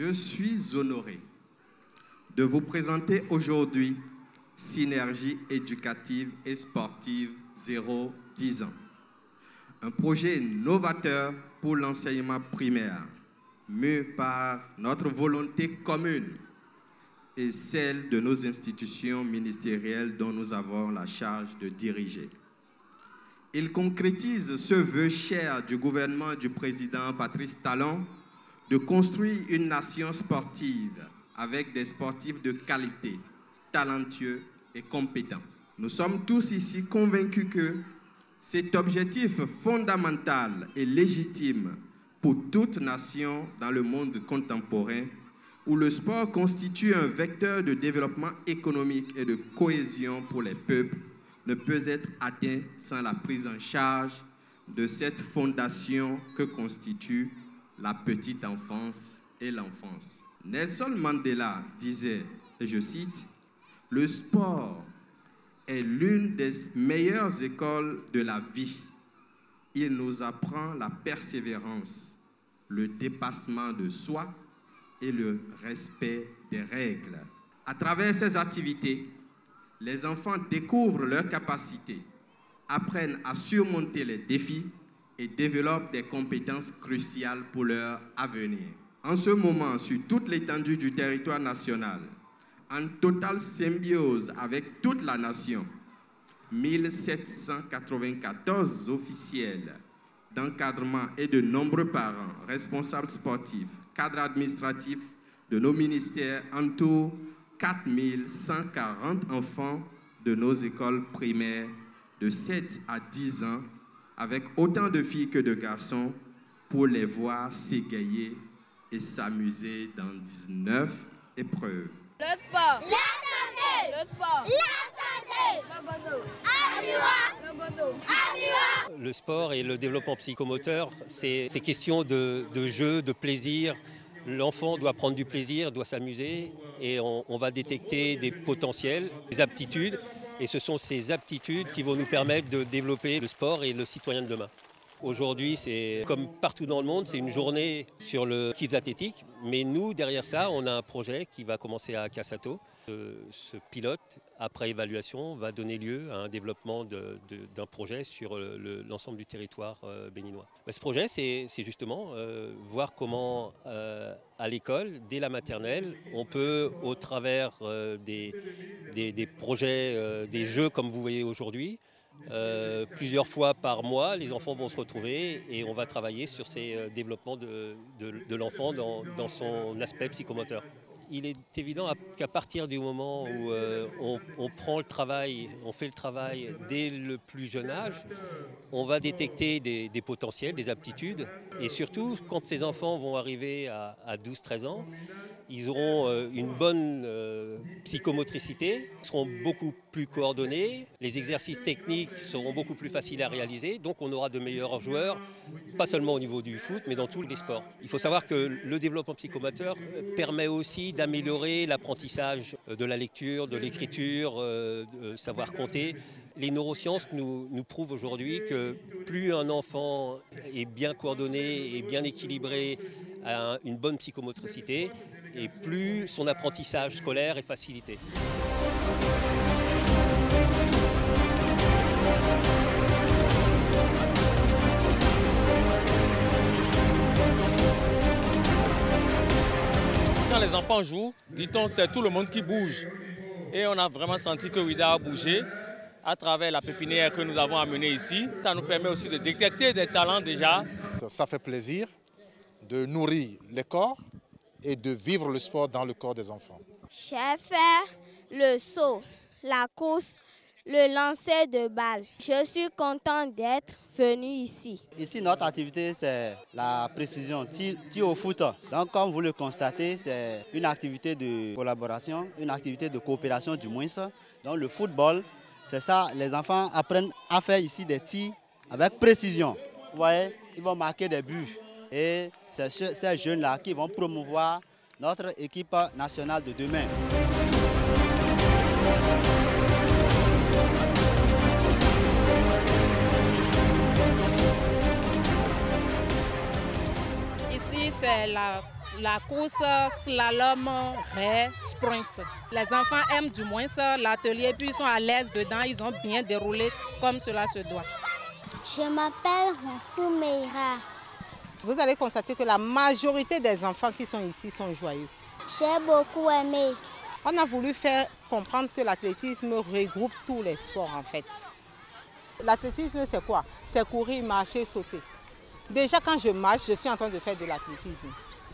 Je suis honoré de vous présenter aujourd'hui Synergie éducative et sportive 0-10 ans. Un projet novateur pour l'enseignement primaire, mû par notre volonté commune et celle de nos institutions ministérielles dont nous avons la charge de diriger. Il concrétise ce vœu cher du gouvernement du président Patrice Talon de construire une nation sportive avec des sportifs de qualité, talentueux et compétents. Nous sommes tous ici convaincus que cet objectif fondamental et légitime pour toute nation dans le monde contemporain où le sport constitue un vecteur de développement économique et de cohésion pour les peuples, ne peut être atteint sans la prise en charge de cette fondation que constitue la petite enfance et l'enfance. Nelson Mandela disait, et je cite, « Le sport est l'une des meilleures écoles de la vie. Il nous apprend la persévérance, le dépassement de soi et le respect des règles. À travers ces activités, les enfants découvrent leurs capacités, apprennent à surmonter les défis et développent des compétences cruciales pour leur avenir. En ce moment, sur toute l'étendue du territoire national, en totale symbiose avec toute la nation, 1794 officiels d'encadrement et de nombreux parents, responsables sportifs, cadres administratifs de nos ministères entourent 4140 enfants de nos écoles primaires de 7 à 10 ans, avec autant de filles que de garçons, pour les voir s'égayer et s'amuser dans 19 épreuves. Le sport, la santé, le sport, la santé, le sport et le développement psychomoteur, c'est question de jeu, de plaisir. L'enfant doit prendre du plaisir, doit s'amuser et on va détecter des potentiels, des aptitudes. Et ce sont ces aptitudes qui vont nous permettre de développer le sport et le citoyen de demain. Aujourd'hui, c'est comme partout dans le monde, c'est une journée sur le Kids Athlétique. Mais nous, derrière ça, on a un projet qui va commencer à Kassato. Ce pilote, après évaluation, va donner lieu à un développement d'un projet sur l'ensemble du territoire béninois. Ce projet, c'est justement voir comment, à l'école, dès la maternelle, on peut, au travers des projets, des jeux comme vous voyez aujourd'hui, plusieurs fois par mois, les enfants vont se retrouver et on va travailler sur ces développements de l'enfant dans son aspect psychomoteur. Il est évident qu'à partir du moment où on prend le travail, on fait le travail dès le plus jeune âge, on va détecter des potentiels, des aptitudes. Et surtout, quand ces enfants vont arriver à 12-13 ans, ils auront une bonne psychomotricité, seront beaucoup plus coordonnés, les exercices techniques seront beaucoup plus faciles à réaliser, donc on aura de meilleurs joueurs, pas seulement au niveau du foot, mais dans tous les sports. Il faut savoir que le développement psychomoteur permet aussi d'améliorer l'apprentissage de la lecture, de l'écriture, de savoir compter. Les neurosciences nous prouvent aujourd'hui que plus un enfant est bien coordonné et bien équilibré, a une bonne psychomotricité, et plus son apprentissage scolaire est facilité. Quand les enfants jouent, dit-on, c'est tout le monde qui bouge. Et on a vraiment senti que Ouida a bougé à travers la pépinière que nous avons amenée ici. Ça nous permet aussi de détecter des talents déjà. Ça fait plaisir de nourrir le corps et de vivre le sport dans le corps des enfants. J'ai fait le saut, la course, le lancer de balle. Je suis content d'être venu ici. Ici, notre activité, c'est la précision, tir au foot. Donc, comme vous le constatez, c'est une activité de collaboration, une activité de coopération du moins. Donc, le football, c'est ça, les enfants apprennent à faire ici des tirs avec précision. Vous voyez, ils vont marquer des buts. Et c'est ces jeunes-là qui vont promouvoir notre équipe nationale de demain. Ici, c'est la la course slalom, raid, sprint. Les enfants aiment du moins l'atelier, puis ils sont à l'aise dedans, ils ont bien déroulé comme cela se doit. Je m'appelle Honsou Meira. Vous allez constater que la majorité des enfants qui sont ici sont joyeux. J'ai beaucoup aimé. On a voulu faire comprendre que l'athlétisme regroupe tous les sports en fait. L'athlétisme c'est quoi? C'est courir, marcher, sauter. Déjà quand je marche, je suis en train de faire de l'athlétisme.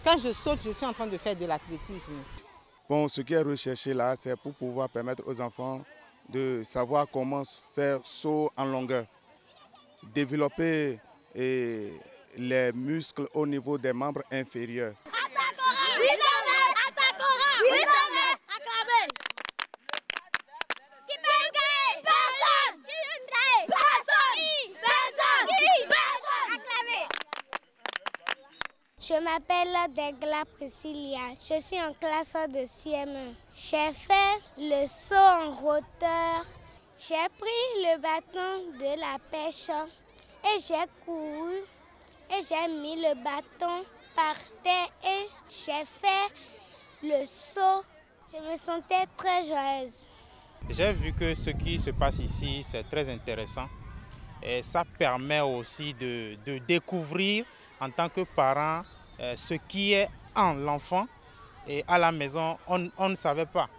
Quand je saute, je suis en train de faire de l'athlétisme. Bon, ce qui est recherché là, c'est pour pouvoir permettre aux enfants de savoir comment faire saut en longueur. Développer les muscles au niveau des membres inférieurs. Je m'appelle Degla Priscilla. Je suis en classe de CM1. J'ai fait le saut en hauteur. J'ai pris le bâton de la pêche et j'ai couru et j'ai mis le bâton par terre et j'ai fait le saut. Je me sentais très joyeuse. J'ai vu que ce qui se passe ici, c'est très intéressant. Et ça permet aussi de découvrir en tant que parent ce qui est en l'enfant. Et à la maison, on ne savait pas.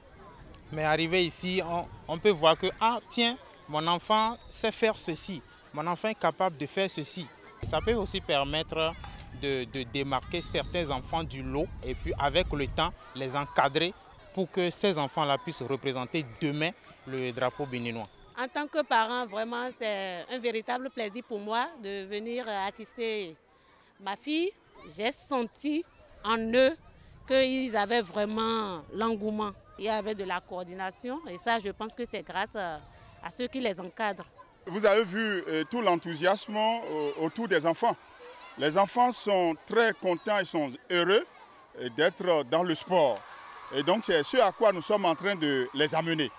Mais arrivé ici, on peut voir que, ah tiens, mon enfant sait faire ceci. Mon enfant est capable de faire ceci. Et ça peut aussi permettre de démarquer certains enfants du lot et puis avec le temps, les encadrer pour que ces enfants-là puissent représenter demain le drapeau béninois. En tant que parent, vraiment, c'est un véritable plaisir pour moi de venir assister ma fille. J'ai senti en eux qu'ils avaient vraiment l'engouement. Il y avait de la coordination et ça, je pense que c'est grâce à ceux qui les encadrent. Vous avez vu tout l'enthousiasme autour des enfants. Les enfants sont très contents, ils sont heureux d'être dans le sport. Et donc c'est ce à quoi nous sommes en train de les amener.